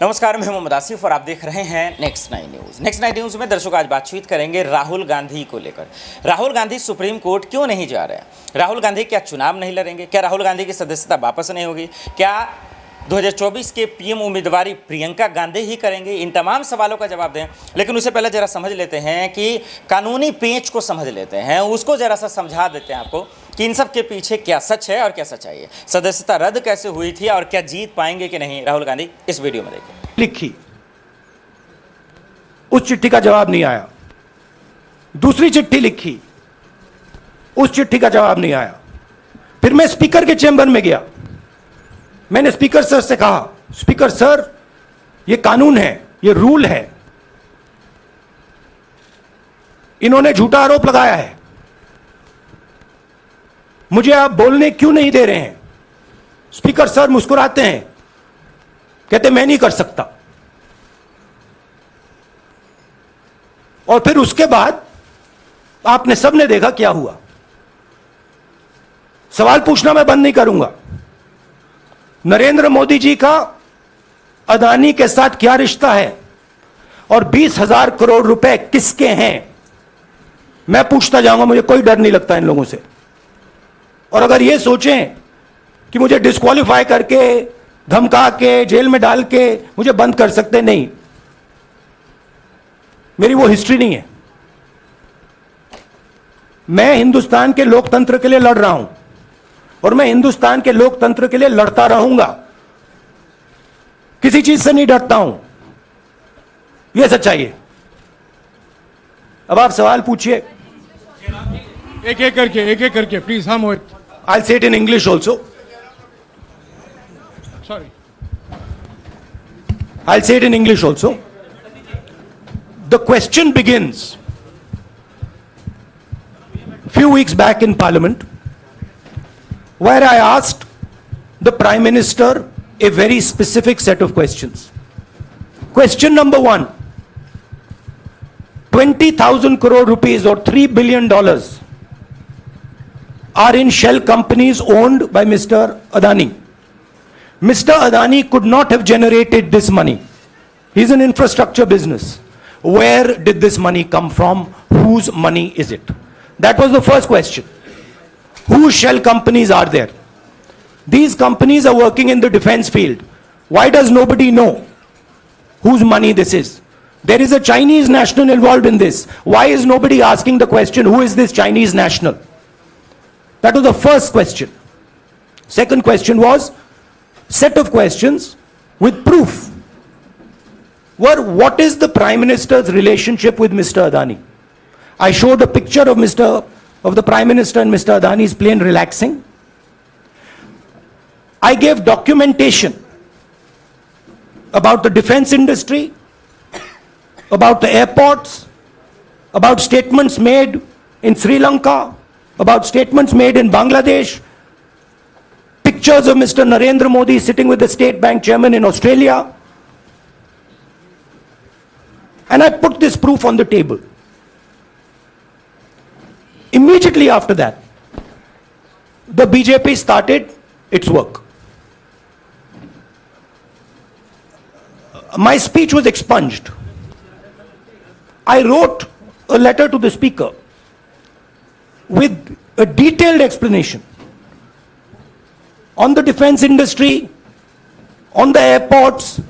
नमस्कार, मैं मोहम्मद आसिफ और आप देख रहे हैं नेक्स्ट 9 न्यूज़। नेक्स्ट 9 न्यूज़ में दर्शकों आज बातचीत करेंगे राहुल गांधी को लेकर। राहुल गांधी सुप्रीम कोर्ट क्यों नहीं जा रहे हैं? राहुल गांधी क्या चुनाव नहीं लड़ेंगे? क्या राहुल गांधी की सदस्यता वापस नहीं होगी? क्या 2024 के पीएम उम्मीदवारी प्रियंका गांधी ही करेंगे? इन तमाम सवालों का जवाब दें, लेकिन उससे पहले जरा समझ लेते हैं कि कानूनी पेंच को समझ लेते हैं, उसको जरा सा समझा देते हैं आपको कि इन सब के पीछे क्या सच है और क्या सच्चाई है। सदस्यता रद्द कैसे हुई थी और क्या जीत पाएंगे कि नहीं राहुल गांधी, इस वीडियो में देखिए। लिखी, उस चिट्ठी का जवाब नहीं आया। दूसरी चिट्ठी लिखी, उस चिट्ठी का जवाब नहीं आया। फिर मैं स्पीकर के चैम्बर में गया। मैंने स्पीकर सर से कहा, स्पीकर सर, ये कानून है, ये रूल है, इन्होंने झूठा आरोप लगाया है, मुझे आप बोलने क्यों नहीं दे रहे हैं? स्पीकर सर मुस्कुराते हैं, कहते मैं नहीं कर सकता। और फिर उसके बाद आपने सबने देखा क्या हुआ। सवाल पूछना मैं बंद नहीं करूंगा। नरेंद्र मोदी जी का अदानी के साथ क्या रिश्ता है और 20,000 करोड़ रुपए किसके हैं, मैं पूछता जाऊंगा। मुझे कोई डर नहीं लगता इन लोगों से। और अगर ये सोचें कि मुझे डिस्क्वालीफाई करके, धमका के, जेल में डाल के मुझे बंद कर सकते, नहीं, मेरी वो हिस्ट्री नहीं है। मैं हिंदुस्तान के लोकतंत्र के लिए लड़ रहा हूं और मैं हिंदुस्तान के लोकतंत्र के लिए लड़ता रहूंगा। किसी चीज से नहीं डरता हूं, यह सच्चाई है। अब आप सवाल पूछिए, एक एक करके प्लीज। हम I'll say it in English also. Sorry. I'll say it in English also. The question begins few weeks back in Parliament, where I asked the Prime Minister a very specific set of questions. Question number 1, 20,000 crore rupees or $3 billion are in shell companies owned by Mr. Adani. Mr. Adani could not have generated this money. He's an infrastructure business. Where did this money come from? Whose money is it? That was the first question. Whose shell companies are there? These companies are working in the defense field. Why does nobody know whose money this is? There is a Chinese national involved in this. Why is nobody asking the question, who is this Chinese national? That was the first question. Second question was set of questions with proof. What is the Prime Minister's relationship with Mr. Adani? I showed a picture of the Prime Minister and Mr. Adani's plane relaxing. I gave documentation about the defense industry, about the airports, about statements made in Sri Lanka, about statements made in Bangladesh, pictures of Mr. Narendra Modi sitting with the State Bank chairman in Australia. And I put this proof on the table. Immediately after that, the BJP started its work. My speech was expunged. I wrote a letter to the Speaker with a detailed explanation on the defense industry, on the airports,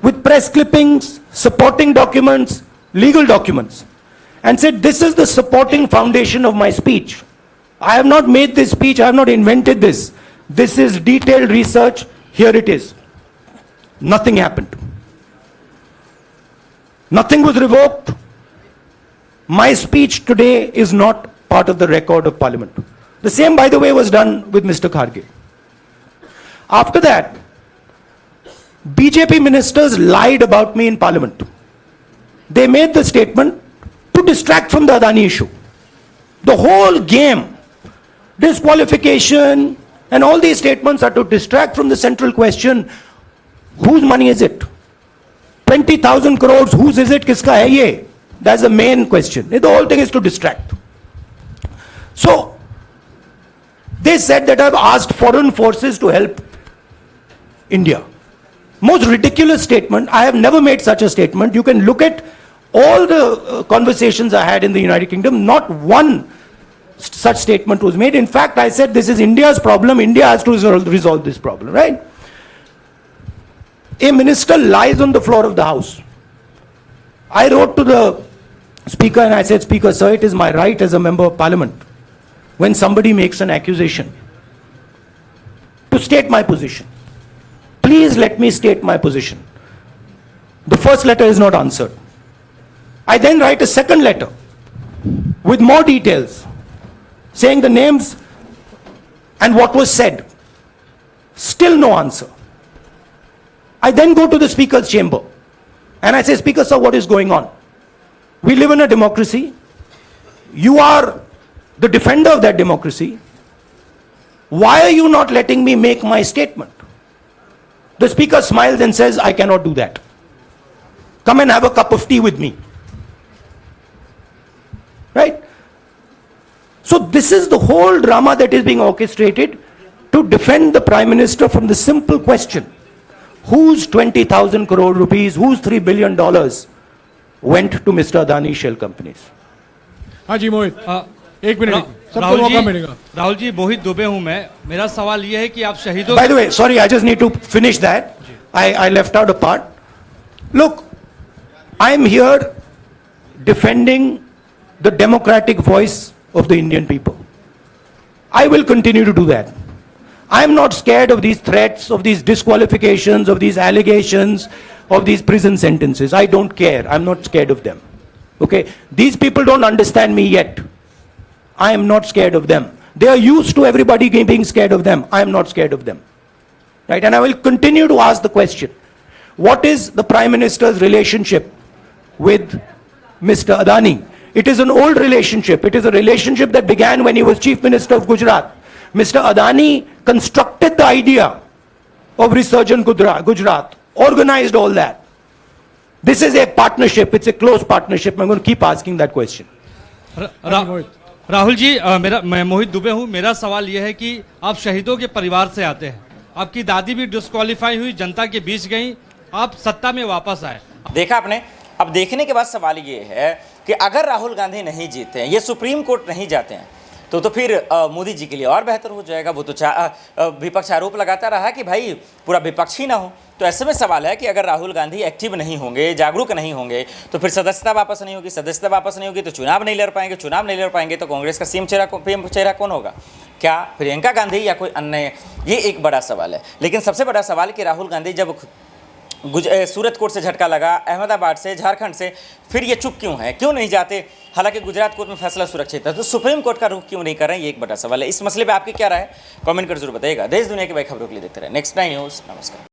with press clippings, supporting documents, legal documents, and said this is the supporting foundation of my speech. I have not made this speech, I have not invented this. This is detailed research, here it is. Nothing happened. Nothing was revoked. My speech today is not part of the record of Parliament. The same, by the way, was done with Mr. Kharge. After that, BJP ministers lied about me in Parliament. They made the statement to distract from the Adani issue. The whole game, disqualification, and all these statements are to distract from the central question, whose money is it? 20,000 crores, whose is it? Kiska hai ye? That's the main question. The whole thing is to distract. So, they said that I've asked foreign forces to help India. Most ridiculous statement. I have never made such a statement. You can look at all the conversations I had in the United Kingdom. Not one such statement was made. In fact, I said this is India's problem. India has to resolve this problem, right? A minister lies on the floor of the House. I wrote to the Speaker and I said, Speaker, sir, it is my right as a member of Parliament, when somebody makes an accusation, to state my position. Please let me state my position. The first letter is not answered. I then write a second letter with more details, saying the names and what was said. Still no answer. I then go to the Speaker's chamber and I say, Speaker, sir, what is going on? We live in a democracy. You are the defender of that democracy. Why are you not letting me make my statement? The Speaker smiles and says, I cannot do that. Come and have a cup of tea with me. Right? So this is the whole drama that is being orchestrated to defend the Prime Minister from the simple question. Whose 20,000 crore rupees, whose $3 billion went to Mr. Adani shell companies? हाँ जी मोहित, एक minute, सबको राहुल मौका जी, मिलेगा। राहुल जी, मोहित दुबे हूं मैं। मेरा सवाल यह है कि आप शहीदों By the way, sorry, I just need to finish that. I left out a part. Look, I'm here defending the democratic voice of the Indian people. I will continue to do that. I'm not scared of these threats, of these disqualifications, of these allegations, of these prison sentences. I don't care. I'm not scared of them. Okay? These people don't understand me yet. I am not scared of them. They are used to everybody being scared of them. I am not scared of them. Right? And I will continue to ask the question, what is the Prime Minister's relationship with Mr. Adani? It is an old relationship. It is a relationship that began when he was Chief Minister of Gujarat. Mr. Adani constructed the idea of Resurgent Gujarat, organized all that. This is a partnership. It's a close partnership. I'm going to keep asking that question. Rahul ji, मैं मोहित दुबे हूं। मेरा सवाल यह है कि आप शहीदों के परिवार से आते हैं। आपकी दादी भी डिस्क्वालीफाई हुई, जनता के बीच गई, आप सत्ता में वापस आए। देखा आपने। अब देखने के बाद सवाल ये है कि अगर राहुल गांधी नहीं जीते हैं, ये सुप्रीम कोर्ट नहीं जाते हैं, तो फिर मोदी जी के लिए और बेहतर हो जाएगा। वो तो विपक्ष आरोप लगाता रहा कि भाई पूरा विपक्ष ही ना हो। तो ऐसे में सवाल है कि अगर राहुल गांधी एक्टिव नहीं होंगे, जागरूक नहीं होंगे, तो फिर सदस्यता वापस नहीं होगी। सदस्यता वापस नहीं होगी तो चुनाव नहीं लड़ पाएंगे। चुनाव नहीं लड़ पाएंगे तो कांग्रेस का सीएम चेहरा कौन होगा? क्या प्रियंका गांधी या कोई अन्य? ये एक बड़ा सवाल है। लेकिन सबसे बड़ा सवाल कि राहुल गांधी जब सूरत कोर्ट से झटका लगा, अहमदाबाद से, झारखंड से, फिर ये चुप क्यों है, क्यों नहीं जाते? हालांकि गुजरात कोर्ट में फैसला सुरक्षित है, तो सुप्रीम कोर्ट का रुख क्यों नहीं कर रहे हैं? ये एक बड़ा सवाल है। इस मसले पे आपकी क्या राय है? कमेंट कर जरूर बताइएगा। देश दुनिया की बड़ी खबरों के लिए देखते रहे नेक्स्ट 9 न्यूज़। नमस्कार।